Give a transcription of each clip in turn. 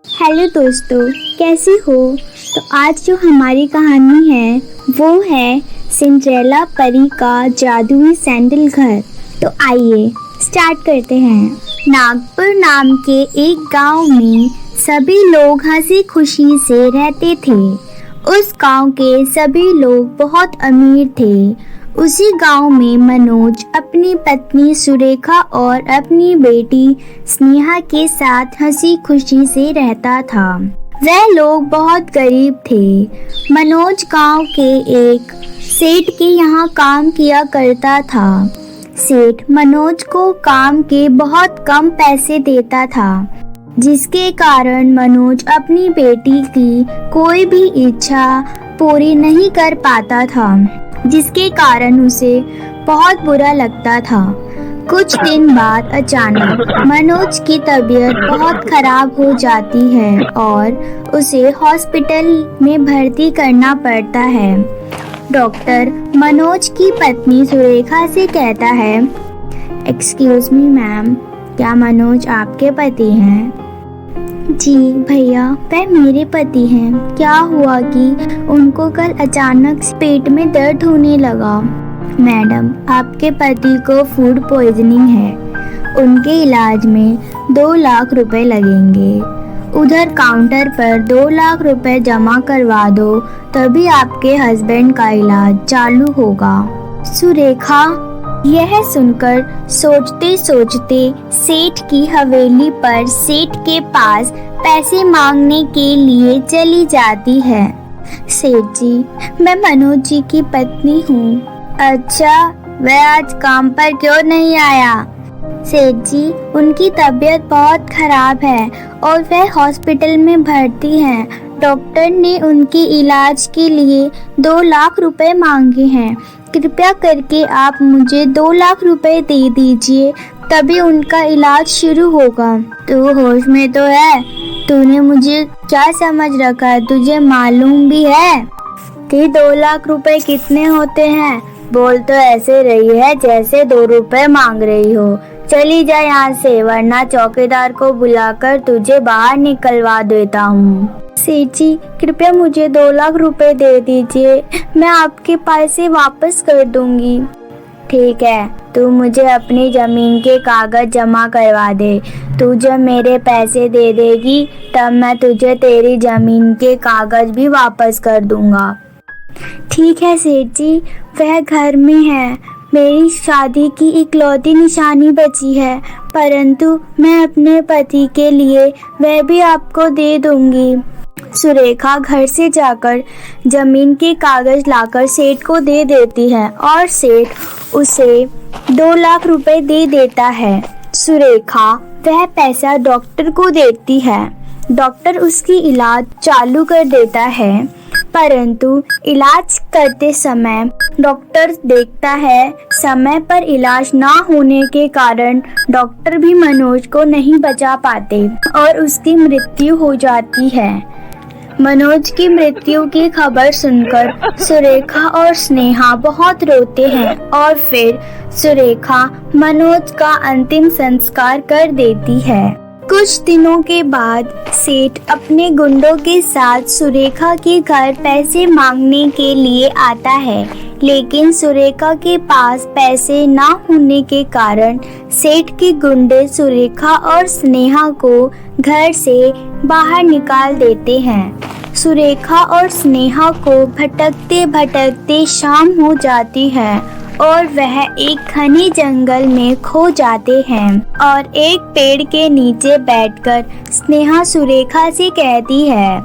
Hello दोस्तों, कैसे हो? तो आज जो हमारी कहानी है वो है सिंड्रेला परी का जादुई सैंडल घर। तो आइए स्टार्ट करते हैं। नागपुर नाम के एक गांव में सभी लोग हंसी खुशी से रहते थे। उस गांव के सभी लोग बहुत अमीर थे। उसी गांव में मनोज अपनी पत्नी सुरेखा और अपनी बेटी स्नेहा के साथ हंसी खुशी से रहता था। वह लोग बहुत गरीब थे। मनोज गांव के एक सेठ के यहाँ काम किया करता था। सेठ मनोज को काम के बहुत कम पैसे देता था, जिसके कारण मनोज अपनी बेटी की कोई भी इच्छा पूरी नहीं कर पाता था, जिसके कारण उसे बहुत बुरा लगता था। कुछ दिन बाद अचानक मनोज की तबीयत बहुत खराब हो जाती है और उसे हॉस्पिटल में भर्ती करना पड़ता है। डॉक्टर मनोज की पत्नी सुरेखा से कहता है, एक्सक्यूज मी मैम, क्या मनोज आपके पति हैं? जी भैया, वह मेरे पति हैं। क्या हुआ कि उनको कल अचानक पेट में दर्द होने लगा। मैडम, आपके पति को फूड पॉइजनिंग है। उनके इलाज में 2 लाख रुपए लगेंगे। उधर काउंटर पर 2 लाख रुपए जमा करवा दो, तभी आपके हस्बैंड का इलाज चालू होगा। सुरेखा यह सुनकर सोचते सोचते सेठ की हवेली पर सेठ के पास पैसे मांगने के लिए चली जाती है। सेठ जी, मैं मनोज जी की पत्नी हूँ। अच्छा, वह आज काम पर क्यों नहीं आया? सेठ जी, उनकी तबीयत बहुत खराब है और वह हॉस्पिटल में भर्ती हैं। डॉक्टर ने उनके इलाज के लिए 2 लाख रुपए मांगे हैं। कृपया करके आप मुझे 2 लाख रुपए दे दीजिए, तभी उनका इलाज शुरू होगा। तू होश में तो है? तूने मुझे क्या समझ रखा है? तुझे मालूम भी है कि 2 लाख रुपए कितने होते हैं? बोल तो ऐसे रही है जैसे 2 रुपए मांग रही हो। चली जा यहाँ से, वरना चौकीदार को बुलाकर तुझे बाहर निकलवा देता हूँ। सेठ जी, कृपया मुझे 2 लाख रुपए दे दीजिए, मैं आपके पैसे वापस कर दूंगी। ठीक है, तू मुझे अपनी जमीन के कागज जमा करवा दे। तू जब मेरे पैसे दे देगी तब मैं तुझे तेरी जमीन के कागज भी वापस कर दूंगा। ठीक है सेठ जी, वह घर में है। मेरी शादी की इकलौती निशानी बची है, परंतु मैं अपने पति के लिए वह भी आपको दे दूंगी। सुरेखा घर से जाकर जमीन के कागज लाकर सेठ को दे देती है और सेठ उसे 2 लाख रुपए दे देता है। सुरेखा वह पैसा डॉक्टर को देती है। डॉक्टर उसकी इलाज चालू कर देता है, परंतु इलाज करते समय डॉक्टर देखता है समय पर इलाज ना होने के कारण डॉक्टर भी मनोज को नहीं बचा पाते और उसकी मृत्यु हो जाती है। मनोज की मृत्यु की खबर सुनकर सुरेखा और स्नेहा बहुत रोते हैं और फिर सुरेखा मनोज का अंतिम संस्कार कर देती है। कुछ दिनों के बाद सेठ अपने गुंडों के साथ सुरेखा के घर पैसे मांगने के लिए आता है, लेकिन सुरेखा के पास पैसे ना होने के कारण सेठ के गुंडे सुरेखा और स्नेहा को घर से बाहर निकाल देते हैं। सुरेखा और स्नेहा को भटकते भटकते शाम हो जाती है और वह एक घने जंगल में खो जाते हैं और एक पेड़ के नीचे बैठकर स्नेहा सुरेखा से कहती है,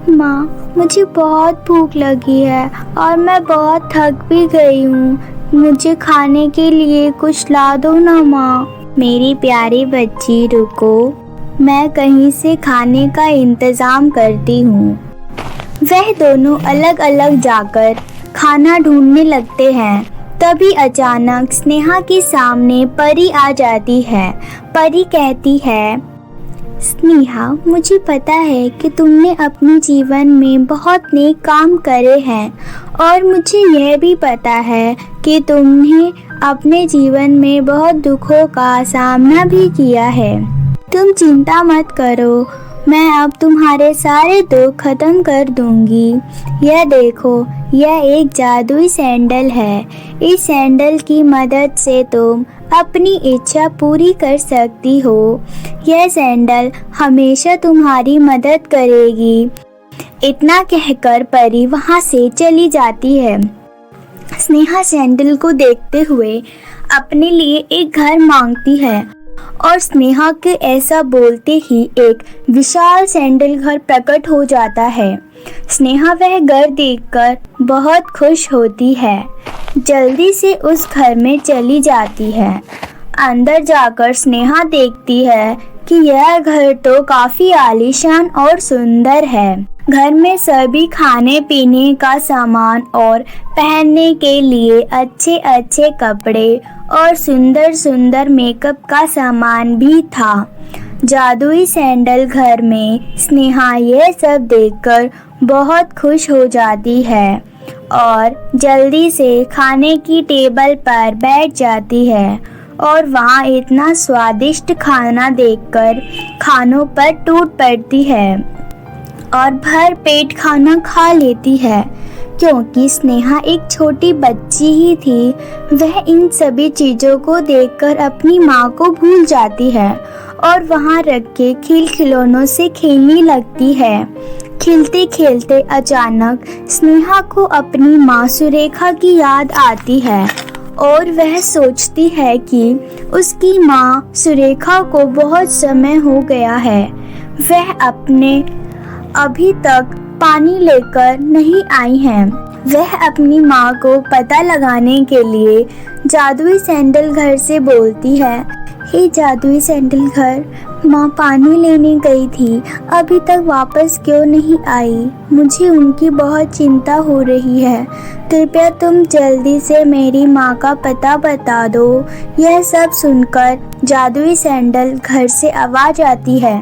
माँ, मुझे बहुत भूख लगी है और मैं बहुत थक भी गई हूँ। मुझे खाने के लिए कुछ ला दो ना माँ। मेरी प्यारी बच्ची, रुको, मैं कहीं से खाने का इंतजाम करती हूँ। वह दोनों अलग अलग जाकर खाना ढूंढने लगते हैं। तभी अचानक स्नेहा के सामने परी आ जाती है। परी कहती है, स्नेहा, मुझे पता है कि तुमने अपने जीवन में बहुत नेक काम करे हैं और मुझे यह भी पता है कि तुमने अपने जीवन में बहुत दुखों का सामना भी किया है। तुम चिंता मत करो, मैं अब तुम्हारे सारे दुख खत्म कर दूंगी। यह देखो, यह एक जादुई सैंडल है। इस सैंडल की मदद से तुम अपनी इच्छा पूरी कर सकती हो। यह सैंडल हमेशा तुम्हारी मदद करेगी। इतना कहकर परी वहाँ से चली जाती है। स्नेहा सैंडल को देखते हुए अपने लिए एक घर मांगती है और स्नेहा के ऐसा बोलते ही एक विशाल सैंडल घर प्रकट हो जाता है। स्नेहा वह घर देखकर बहुत खुश होती है। जल्दी से उस घर में चली जाती है। अंदर जाकर स्नेहा देखती है कि यह घर तो काफी आलीशान और सुंदर है। घर में सभी खाने पीने का सामान और पहनने के लिए अच्छे अच्छे कपड़े और सुंदर सुंदर मेकअप का सामान भी था। जादुई सैंडल घर में स्नेहा यह सब देखकर बहुत खुश हो जाती है और जल्दी से खाने की टेबल पर बैठ जाती है और वहाँ इतना स्वादिष्ट खाना देखकर खानों पर टूट पड़ती है और भर पेट खाना खा लेती है। क्योंकि स्नेहा एक छोटी बच्ची ही थी, वह इन सभी चीज़ों को देखकर अपनी माँ को भूल जाती है और वहाँ रख के खिलौनों से खेलने लगती है। खेलते खेलते अचानक स्नेहा को अपनी माँ सुरेखा की याद आती है और वह सोचती है कि उसकी माँ सुरेखा को बहुत समय हो गया है, वह अभी तक पानी लेकर नहीं आई हैं। वह अपनी माँ को पता लगाने के लिए जादुई सैंडल घर से बोलती है, हे जादुई सैंडल घर, माँ पानी लेने गई थी, अभी तक वापस क्यों नहीं आई? मुझे उनकी बहुत चिंता हो रही है। कृपया तुम जल्दी से मेरी माँ का पता बता दो। यह सब सुनकर जादुई सैंडल घर से आवाज आती है,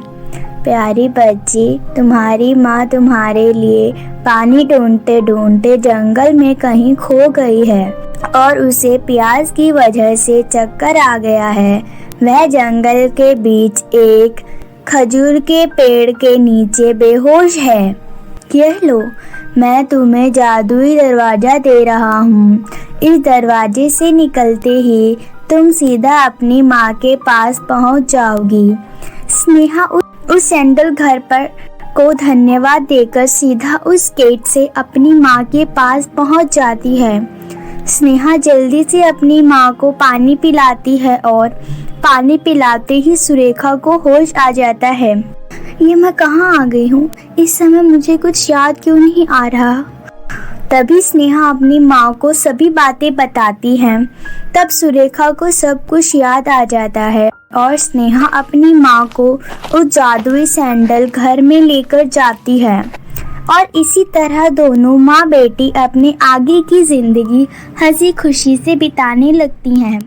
प्यारी बच्ची, तुम्हारी माँ तुम्हारे लिए पानी ढूंढते ढूंढते जंगल में कहीं खो गई है और उसे प्यास की वजह से चक्कर आ गया है। वह जंगल के बीच एक खजूर के पेड़ के नीचे बेहोश है। यह लो, मैं तुम्हें जादुई दरवाजा दे रहा हूँ। इस दरवाजे से निकलते ही तुम सीधा अपनी माँ के पास पहुँच जाओगी। स्नेहा उस सैंडल घर पर को धन्यवाद देकर सीधा उस गेट से अपनी माँ के पास पहुँच जाती है। स्नेहा जल्दी से अपनी माँ को पानी पिलाती है और पानी पिलाते ही सुरेखा को होश आ जाता है। ये मैं कहाँ आ गई हूँ? इस समय मुझे कुछ याद क्यों नहीं आ रहा? तभी स्नेहा अपनी माँ को सभी बातें बताती है। तब सुरेखा को सब कुछ याद आ जाता है और स्नेहा अपनी माँ को उस जादुई सैंडल घर में लेकर जाती है और इसी तरह दोनों माँ बेटी अपने आगे की जिंदगी हंसी खुशी से बिताने लगती हैं।